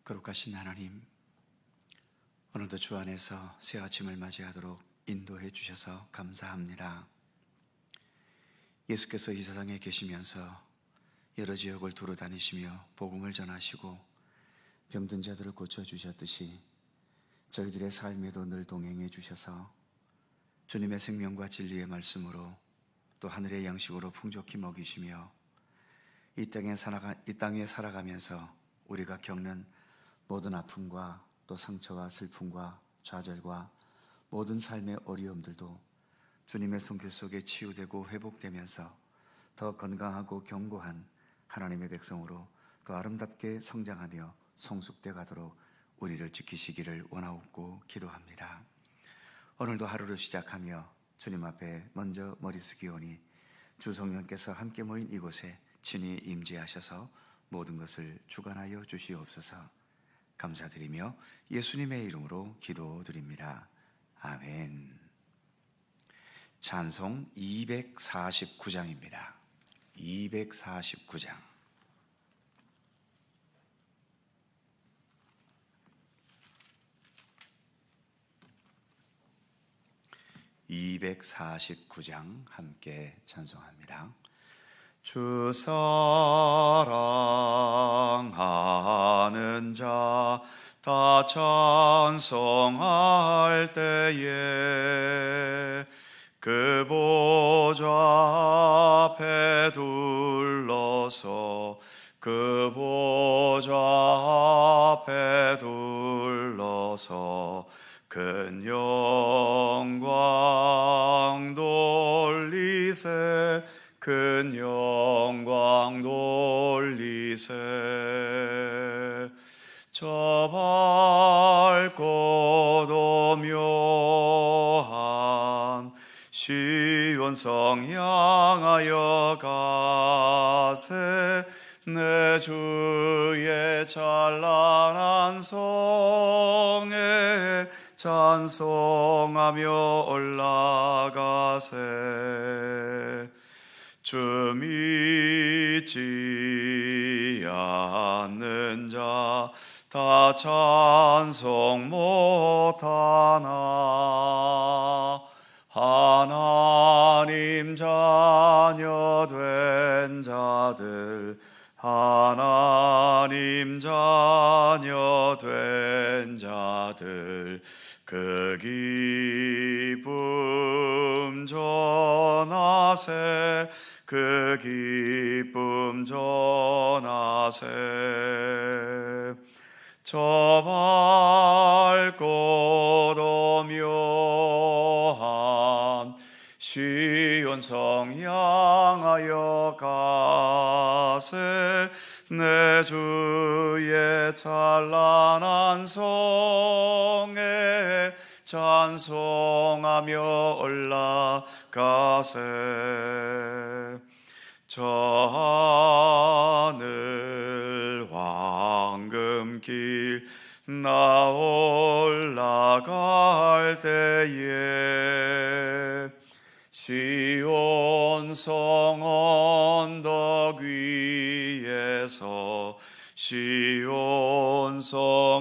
거룩하신 하나님, 오늘도 주 안에서 새 아침을 맞이하도록 인도해 주셔서 감사합니다. 예수께서 이 세상에 계시면서 여러 지역을 두루 다니시며 복음을 전하시고 병든 자들을 고쳐주셨듯이 저희들의 삶에도 늘 동행해 주셔서 주님의 생명과 진리의 말씀으로 또 하늘의 양식으로 풍족히 먹이시며 이 땅에 살아가면서 우리가 겪는 모든 아픔과 또 상처와 슬픔과 좌절과 모든 삶의 어려움들도 주님의 손길 속에 치유되고 회복되면서 더 건강하고 견고한 하나님의 백성으로 더 아름답게 성장하며 성숙돼 가도록 우리를 지키시기를 원하옵고 기도합니다. 오늘도 하루를 시작하며 주님 앞에 먼저 머리 숙이오니 주 성령께서 함께 모인 이곳에 친히 임재하셔서 모든 것을 주관하여 주시옵소서. 감사드리며 예수님의 이름으로 기도드립니다. 아멘. 찬송 249장입니다. 249장. 함께 찬송합니다. 주 사랑하는 자 다 찬송할 때에 그 보좌 앞에 둘러서 그 보좌 앞에 둘러서 큰 영광 돌리세 큰 영광 돌리세 저 밝고도 묘한 시온성 향하여 가세 내 주의 찬란한 성에 찬송하며 올라가세 주 믿지 않는 자 다 찬송 못하나 하나님 자녀 된 자들 하나님 자녀 된 자들 그 기쁨 전하세 그 기쁨 전하세 저 밝고도 묘한 시온성 향하여 가세 내 주의 찬란한 성에 찬송하며 올라가세 저 하늘 황금길 나 올라갈 때에 시온성 언덕 위에서 시온성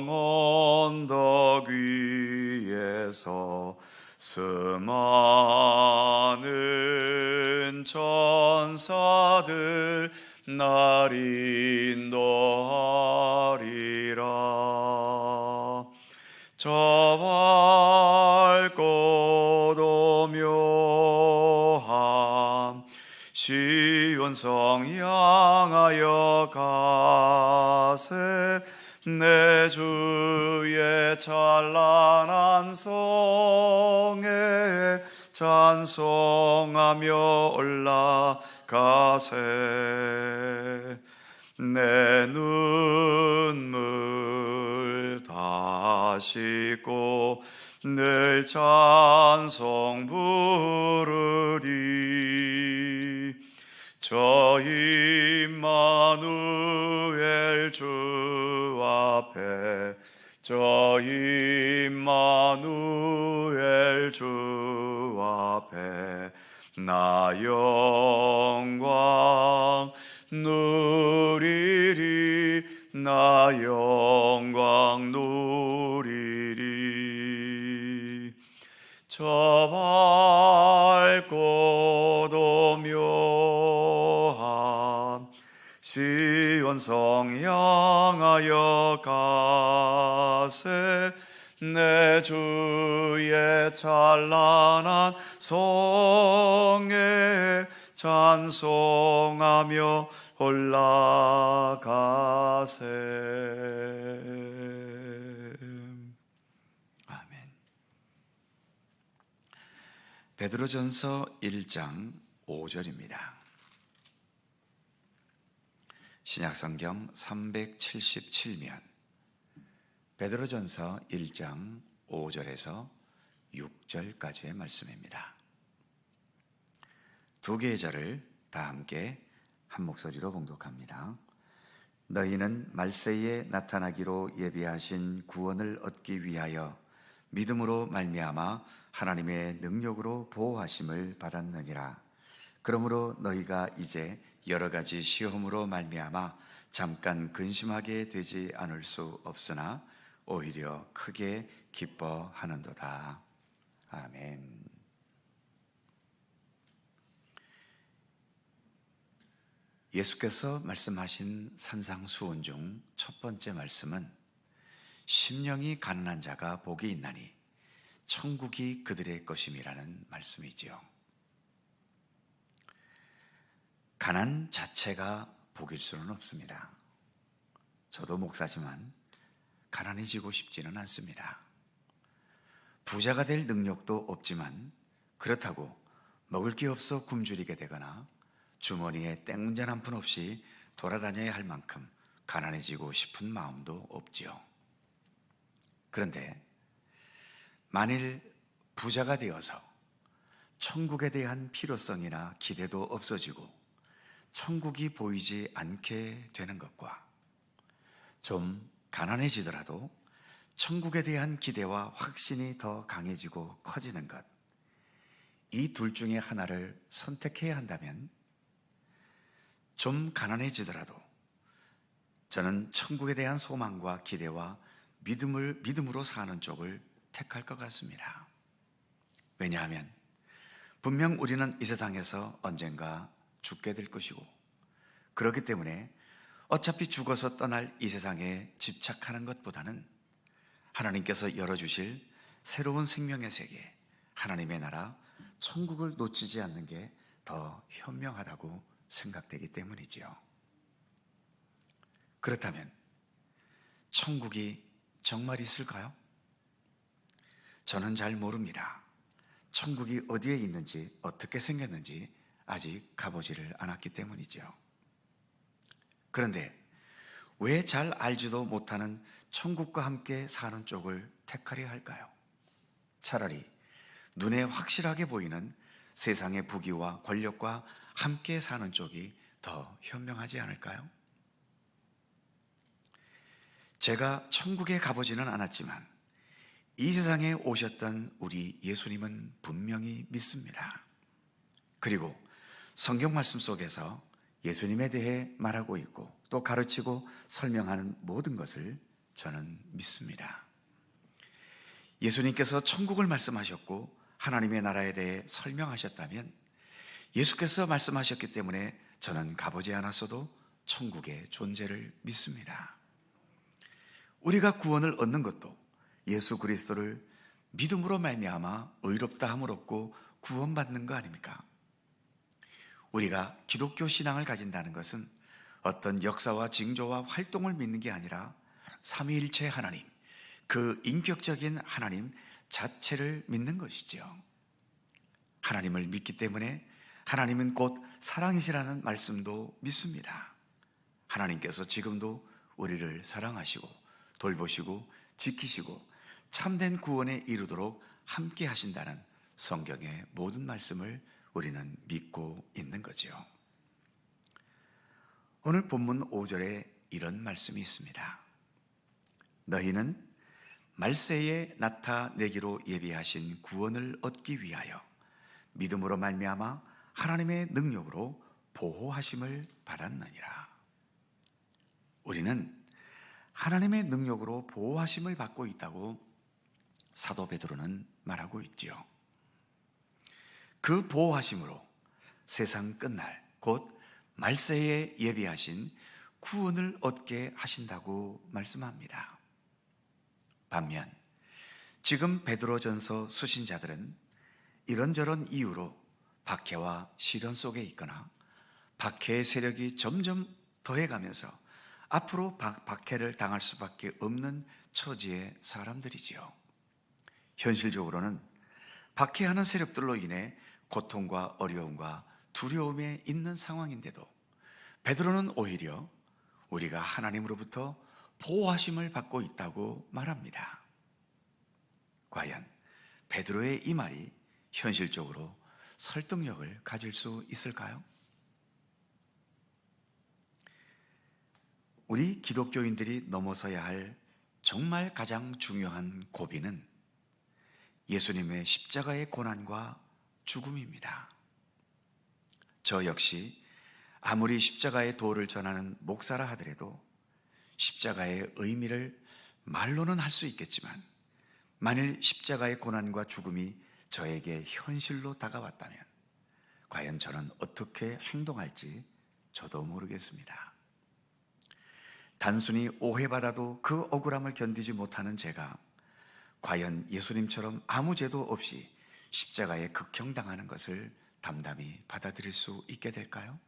언덕 위에서 수많은 천사들 날 인도하리라 저 밝고도 묘한 시온성 향하여 가세 내 주의 찬란한 성에 찬송하며 올라가세 내 눈물 다 씻고 늘 찬송 부르리 저 임마누엘 주 앞에 저 임마누엘 주 앞에 나 영광 누리리 나 영광 누리리. 저 밝고도 묘한 시온성 향하여 가세. 내 주의 찬란한 성에 찬송하며 올라가세. 아멘. 베드로전서 1장 5절입니다. 신약성경 377면 베드로전서 1장 5절에서 6절까지의 말씀입니다. 두 개의 절을 다 함께 한 목소리로 봉독합니다. 너희는 말세에 나타나기로 예비하신 구원을 얻기 위하여 믿음으로 말미암아 하나님의 능력으로 보호하심을 받았느니라. 그러므로 너희가 이제 여러 가지 시험으로 말미암아 잠깐 근심하게 되지 않을 수 없으나 오히려 크게 기뻐하는도다. 아멘. 예수께서 말씀하신 산상수훈 중 첫 번째 말씀은 심령이 가난한 자가 복이 있나니 천국이 그들의 것임이라는 말씀이지요. 가난 자체가 복일 수는 없습니다. 저도 목사지만 가난해지고 싶지는 않습니다. 부자가 될 능력도 없지만 그렇다고 먹을 게 없어 굶주리게 되거나 주머니에 땡문잔 한 푼 없이 돌아다녀야 할 만큼 가난해지고 싶은 마음도 없지요. 그런데 만일 부자가 되어서 천국에 대한 필요성이나 기대도 없어지고 천국이 보이지 않게 되는 것과 좀 가난해지더라도 천국에 대한 기대와 확신이 더 강해지고 커지는 것, 이 둘 중에 하나를 선택해야 한다면 좀 가난해지더라도 저는 천국에 대한 소망과 기대와 믿음으로 사는 쪽을 택할 것 같습니다. 왜냐하면 분명 우리는 이 세상에서 언젠가 죽게 될 것이고, 그렇기 때문에 어차피 죽어서 떠날 이 세상에 집착하는 것보다는 하나님께서 열어주실 새로운 생명의 세계, 하나님의 나라, 천국을 놓치지 않는 게 더 현명하다고 생각되기 때문이지요. 그렇다면 천국이 정말 있을까요? 저는 잘 모릅니다. 천국이 어디에 있는지, 어떻게 생겼는지 아직 가보지를 않았기 때문이죠. 그런데 왜 잘 알지도 못하는 천국과 함께 사는 쪽을 택하려 할까요? 차라리 눈에 확실하게 보이는 세상의 부귀와 권력과 함께 사는 쪽이 더 현명하지 않을까요? 제가 천국에 가보지는 않았지만 이 세상에 오셨던 우리 예수님은 분명히 믿습니다. 그리고 성경 말씀 속에서 예수님에 대해 말하고 있고 또 가르치고 설명하는 모든 것을 저는 믿습니다. 예수님께서 천국을 말씀하셨고 하나님의 나라에 대해 설명하셨다면 예수께서 말씀하셨기 때문에 저는 가보지 않았어도 천국의 존재를 믿습니다. 우리가 구원을 얻는 것도 예수 그리스도를 믿음으로 말미암아 의롭다 함을 얻고 구원받는 거 아닙니까? 우리가 기독교 신앙을 가진다는 것은 어떤 역사와 징조와 활동을 믿는 게 아니라 삼위일체 하나님, 그 인격적인 하나님 자체를 믿는 것이죠. 하나님을 믿기 때문에 하나님은 곧 사랑이시라는 말씀도 믿습니다. 하나님께서 지금도 우리를 사랑하시고 돌보시고 지키시고 참된 구원에 이르도록 함께 하신다는 성경의 모든 말씀을 우리는 믿고 있는 거죠. 오늘 본문 5절에 이런 말씀이 있습니다. 너희는 말세에 나타내기로 예비하신 구원을 얻기 위하여 믿음으로 말미암아 하나님의 능력으로 보호하심을 받았느니라. 우리는 하나님의 능력으로 보호하심을 받고 있다고 사도 베드로는 말하고 있지요. 그 보호하심으로 세상 끝날 곧 말세에 예비하신 구원을 얻게 하신다고 말씀합니다. 반면 지금 베드로전서 수신자들은 이런저런 이유로 박해와 시련 속에 있거나 박해의 세력이 점점 더해가면서 앞으로 박해를 당할 수밖에 없는 처지의 사람들이지요. 현실적으로는 박해하는 세력들로 인해 고통과 어려움과 두려움에 있는 상황인데도 베드로는 오히려 우리가 하나님으로부터 보호하심을 받고 있다고 말합니다. 과연 베드로의 이 말이 현실적으로 설득력을 가질 수 있을까요? 우리 기독교인들이 넘어서야 할 정말 가장 중요한 고비는 예수님의 십자가의 고난과 죽음입니다. 저 역시 아무리 십자가의 도를 전하는 목사라 하더라도 십자가의 의미를 말로는 할 수 있겠지만 만일 십자가의 고난과 죽음이 저에게 현실로 다가왔다면 과연 저는 어떻게 행동할지 저도 모르겠습니다. 단순히 오해받아도 그 억울함을 견디지 못하는 제가 과연 예수님처럼 아무 죄도 없이 십자가에 극형당하는 것을 담담히 받아들일 수 있게 될까요?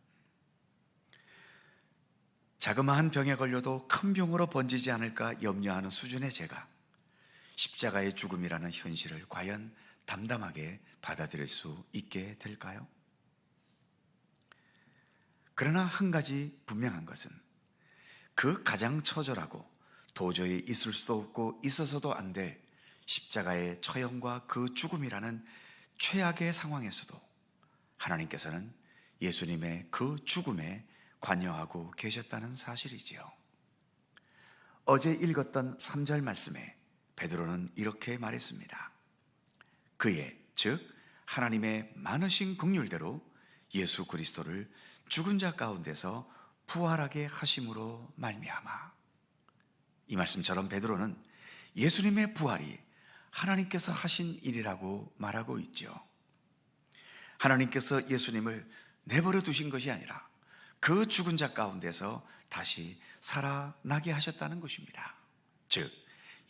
자그마한 병에 걸려도 큰 병으로 번지지 않을까 염려하는 수준의 제가 십자가의 죽음이라는 현실을 과연 담담하게 받아들일 수 있게 될까요? 그러나 한 가지 분명한 것은 그 가장 처절하고 도저히 있을 수도 없고 있어서도 안 될 십자가의 처형과 그 죽음이라는 최악의 상황에서도 하나님께서는 예수님의 그 죽음에 관여하고 계셨다는 사실이지요. 어제 읽었던 3절 말씀에 베드로는 이렇게 말했습니다. 그의 즉 하나님의 많으신 긍휼대로 예수 그리스도를 죽은 자 가운데서 부활하게 하심으로 말미암아. 이 말씀처럼 베드로는 예수님의 부활이 하나님께서 하신 일이라고 말하고 있죠. 하나님께서 예수님을 내버려 두신 것이 아니라 그 죽은 자 가운데서 다시 살아나게 하셨다는 것입니다. 즉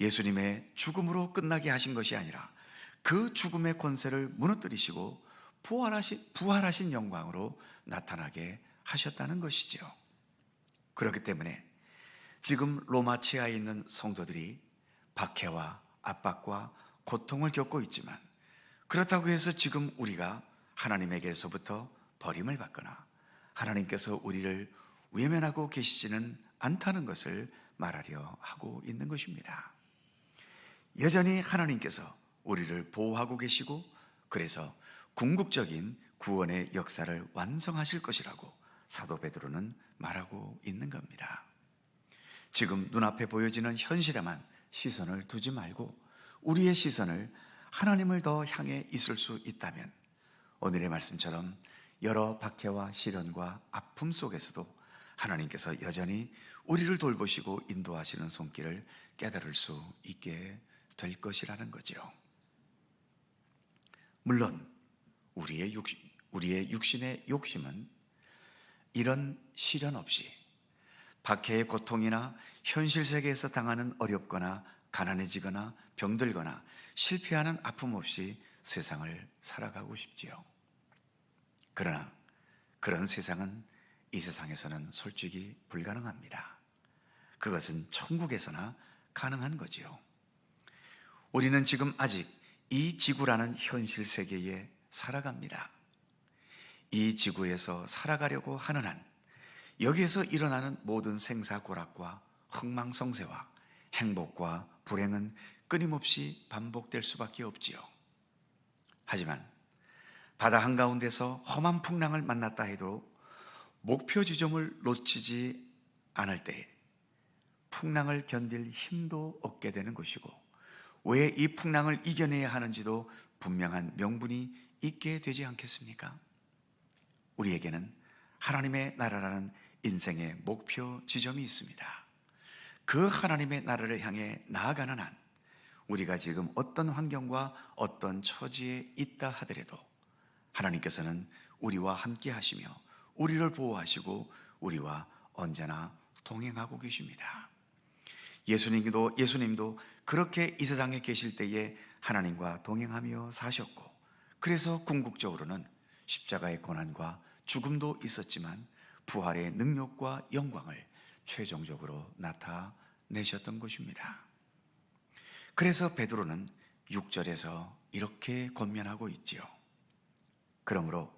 예수님의 죽음으로 끝나게 하신 것이 아니라 그 죽음의 권세를 무너뜨리시고 부활하신 영광으로 나타나게 하셨다는 것이죠. 그렇기 때문에 지금 로마 치하에 있는 성도들이 박해와 압박과 고통을 겪고 있지만 그렇다고 해서 지금 우리가 하나님에게서부터 버림을 받거나 하나님께서 우리를 외면하고 계시지는 않다는 것을 말하려 하고 있는 것입니다. 여전히 하나님께서 우리를 보호하고 계시고 그래서 궁극적인 구원의 역사를 완성하실 것이라고 사도 베드로는 말하고 있는 겁니다. 지금 눈앞에 보여지는 현실에만 시선을 두지 말고 우리의 시선을 하나님을 더 향해 있을 수 있다면 오늘의 말씀처럼 여러 박해와 시련과 아픔 속에서도 하나님께서 여전히 우리를 돌보시고 인도하시는 손길을 깨달을 수 있게 될 것이라는 거죠. 물론 우리의 육신의 욕심은 이런 시련 없이 박해의 고통이나 현실 세계에서 당하는 어렵거나 가난해지거나 병들거나 실패하는 아픔 없이 세상을 살아가고 싶지요. 그러나 그런 세상은 이 세상에서는 솔직히 불가능합니다. 그것은 천국에서나 가능한 거지요. 우리는 지금 아직 이 지구라는 현실 세계에 살아갑니다. 이 지구에서 살아가려고 하는 한 여기에서 일어나는 모든 생사고락과 흥망성쇠와 행복과 불행은 끊임없이 반복될 수밖에 없지요. 하지만 바다 한가운데서 험한 풍랑을 만났다 해도 목표 지점을 놓치지 않을 때 풍랑을 견딜 힘도 얻게 되는 것이고 왜 이 풍랑을 이겨내야 하는지도 분명한 명분이 있게 되지 않겠습니까? 우리에게는 하나님의 나라라는 인생의 목표 지점이 있습니다. 그 하나님의 나라를 향해 나아가는 한 우리가 지금 어떤 환경과 어떤 처지에 있다 하더라도 하나님께서는 우리와 함께 하시며 우리를 보호하시고 우리와 언제나 동행하고 계십니다. 예수님도 그렇게 이 세상에 계실 때에 하나님과 동행하며 사셨고, 그래서 궁극적으로는 십자가의 고난과 죽음도 있었지만 부활의 능력과 영광을 최종적으로 나타내셨던 것입니다. 그래서 베드로는 6절에서 이렇게 권면하고 있지요. 그러므로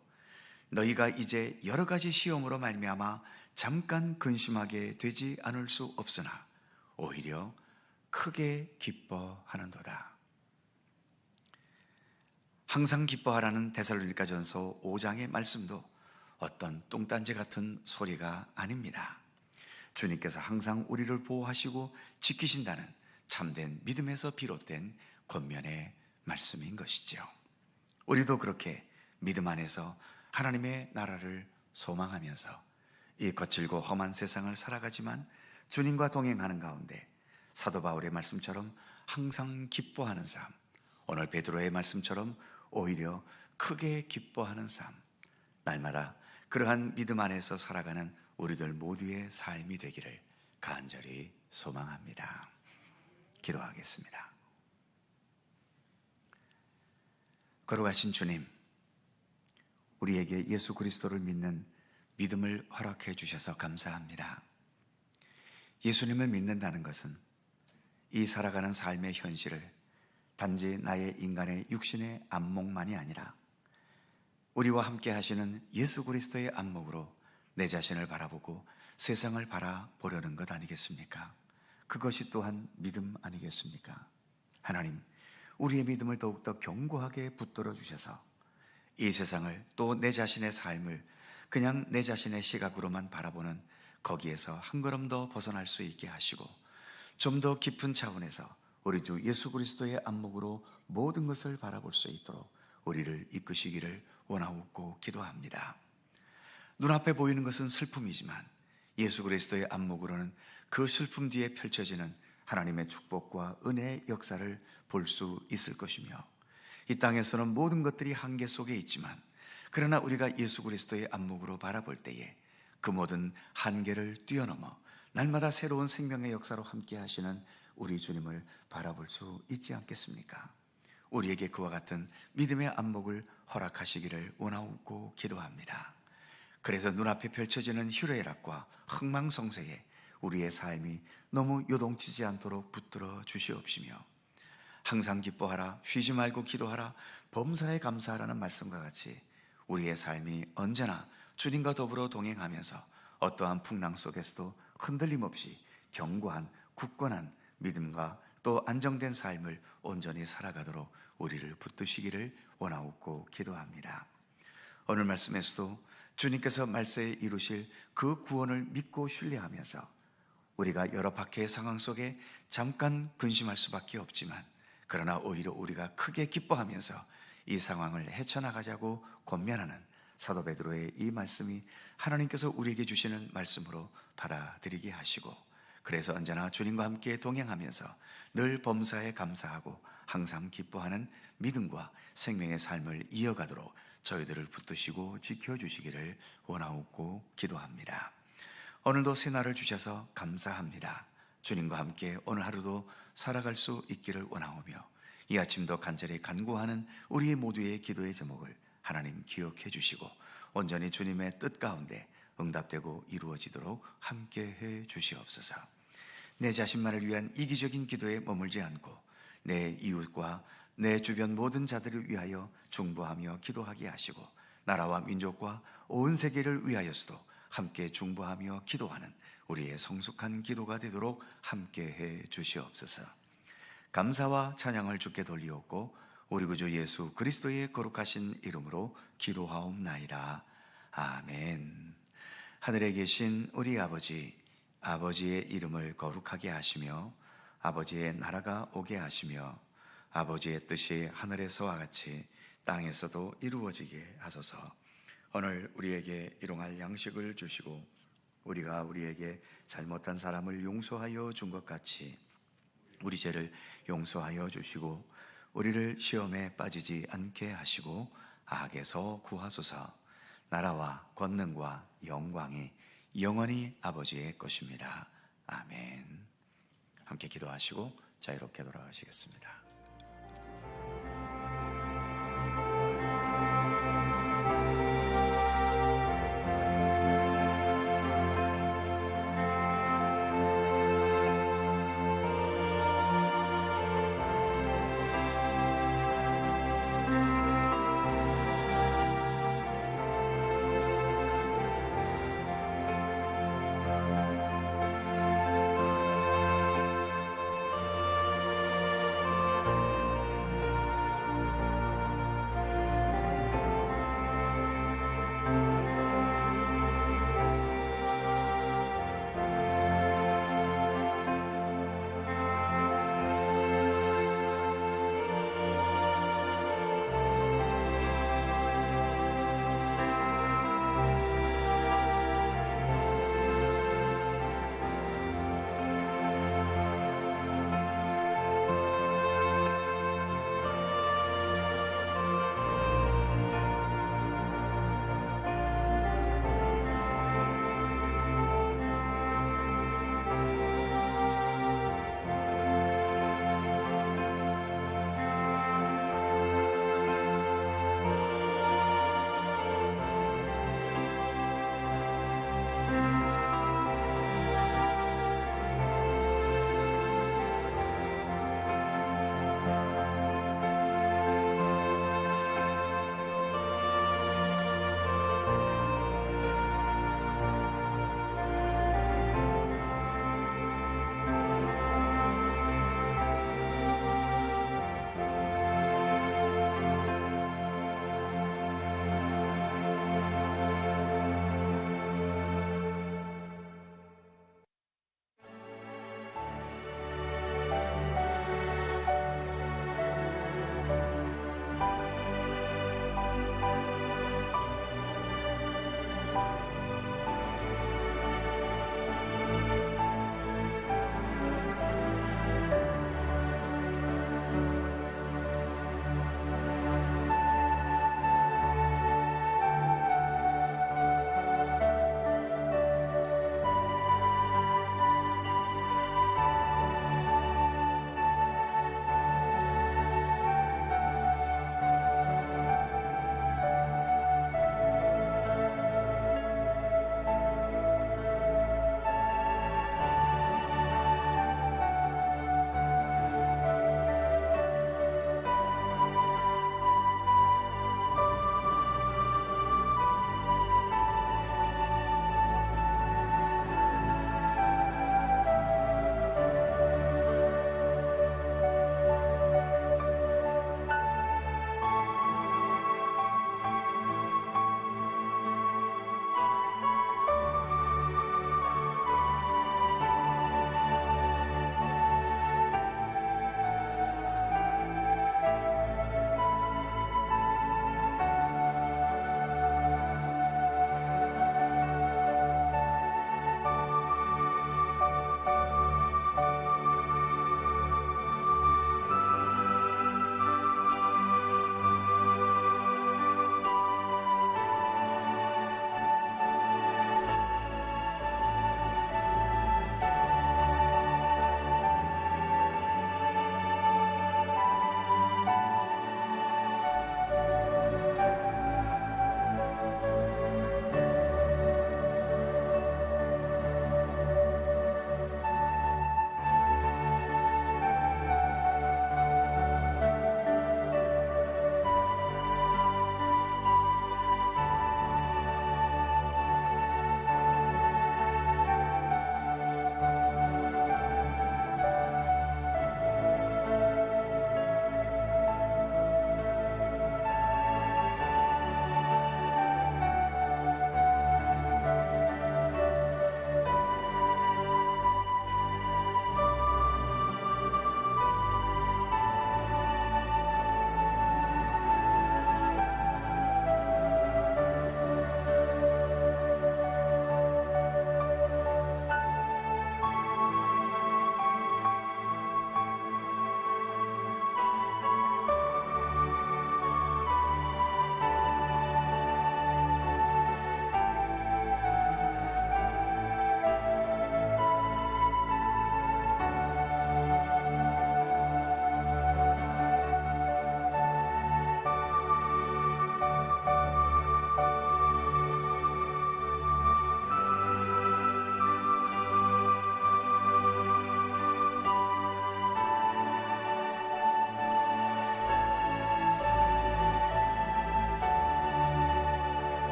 너희가 이제 여러 가지 시험으로 말미암아 잠깐 근심하게 되지 않을 수 없으나 오히려 크게 기뻐하는도다. 항상 기뻐하라는 데살로니가전서 5장의 말씀도 어떤 뚱딴지 같은 소리가 아닙니다. 주님께서 항상 우리를 보호하시고 지키신다는 참된 믿음에서 비롯된 권면의 말씀인 것이죠. 우리도 그렇게 믿음 안에서 하나님의 나라를 소망하면서 이 거칠고 험한 세상을 살아가지만 주님과 동행하는 가운데 사도 바울의 말씀처럼 항상 기뻐하는 삶, 오늘 베드로의 말씀처럼 오히려 크게 기뻐하는 삶, 날마다 그러한 믿음 안에서 살아가는 우리들 모두의 삶이 되기를 간절히 소망합니다. 기도하겠습니다. 거룩하신 주님, 우리에게 예수 그리스도를 믿는 믿음을 허락해 주셔서 감사합니다. 예수님을 믿는다는 것은 이 살아가는 삶의 현실을 단지 나의 인간의 육신의 안목만이 아니라 우리와 함께 하시는 예수 그리스도의 안목으로 내 자신을 바라보고 세상을 바라보려는 것 아니겠습니까? 그것이 또한 믿음 아니겠습니까? 하나님, 우리의 믿음을 더욱더 견고하게 붙들어 주셔서 이 세상을 또 내 자신의 삶을 그냥 내 자신의 시각으로만 바라보는 거기에서 한 걸음 더 벗어날 수 있게 하시고 좀 더 깊은 차원에서 우리 주 예수 그리스도의 안목으로 모든 것을 바라볼 수 있도록 우리를 이끄시기를 원하옵고 기도합니다. 눈앞에 보이는 것은 슬픔이지만 예수 그리스도의 안목으로는 그 슬픔 뒤에 펼쳐지는 하나님의 축복과 은혜의 역사를 볼 수 있을 것이며, 이 땅에서는 모든 것들이 한계 속에 있지만 그러나 우리가 예수 그리스도의 안목으로 바라볼 때에 그 모든 한계를 뛰어넘어 날마다 새로운 생명의 역사로 함께 하시는 우리 주님을 바라볼 수 있지 않겠습니까? 우리에게 그와 같은 믿음의 안목을 허락하시기를 원하옵고 기도합니다. 그래서 눈앞에 펼쳐지는 희로애락과 흥망성쇠에 우리의 삶이 너무 요동치지 않도록 붙들어 주시옵시며, 항상 기뻐하라, 쉬지 말고 기도하라, 범사에 감사하라는 말씀과 같이 우리의 삶이 언제나 주님과 더불어 동행하면서 어떠한 풍랑 속에서도 흔들림 없이 견고한 굳건한 믿음과 또 안정된 삶을 온전히 살아가도록 우리를 붙드시기를 원하옵고 기도합니다. 오늘 말씀에서도 주님께서 말세에 이루실 그 구원을 믿고 신뢰하면서 우리가 여러 박해의 상황 속에 잠깐 근심할 수밖에 없지만 그러나 오히려 우리가 크게 기뻐하면서 이 상황을 헤쳐나가자고 권면하는 사도 베드로의 이 말씀이 하나님께서 우리에게 주시는 말씀으로 받아들이게 하시고, 그래서 언제나 주님과 함께 동행하면서 늘 범사에 감사하고 항상 기뻐하는 믿음과 생명의 삶을 이어가도록 저희들을 붙드시고 지켜주시기를 원하옵고 기도합니다. 오늘도 새날을 주셔서 감사합니다. 주님과 함께 오늘 하루도 살아갈 수 있기를 원하오며 이 아침도 간절히 간구하는 우리 모두의 기도의 제목을 하나님 기억해 주시고 온전히 주님의 뜻 가운데 응답되고 이루어지도록 함께해 주시옵소서. 내 자신만을 위한 이기적인 기도에 머물지 않고 내 이웃과 내 주변 모든 자들을 위하여 중보하며 기도하게 하시고 나라와 민족과 온 세계를 위하여서도 함께 중보하며 기도하는 우리의 성숙한 기도가 되도록 함께해 주시옵소서. 감사와 찬양을 주께 돌리옵고 우리 구주 예수 그리스도의 거룩하신 이름으로 기도하옵나이다. 아멘. 하늘에 계신 우리 아버지, 아버지의 이름을 거룩하게 하시며 아버지의 나라가 오게 하시며 아버지의 뜻이 하늘에서와 같이 땅에서도 이루어지게 하소서. 오늘 우리에게 일용할 양식을 주시고 우리가 우리에게 잘못한 사람을 용서하여 준 것 같이 우리 죄를 용서하여 주시고 우리를 시험에 빠지지 않게 하시고 악에서 구하소서. 나라와 권능과 영광이 영원히 아버지의 것입니다. 아멘. 함께 기도하시고 자유롭게 돌아가시겠습니다.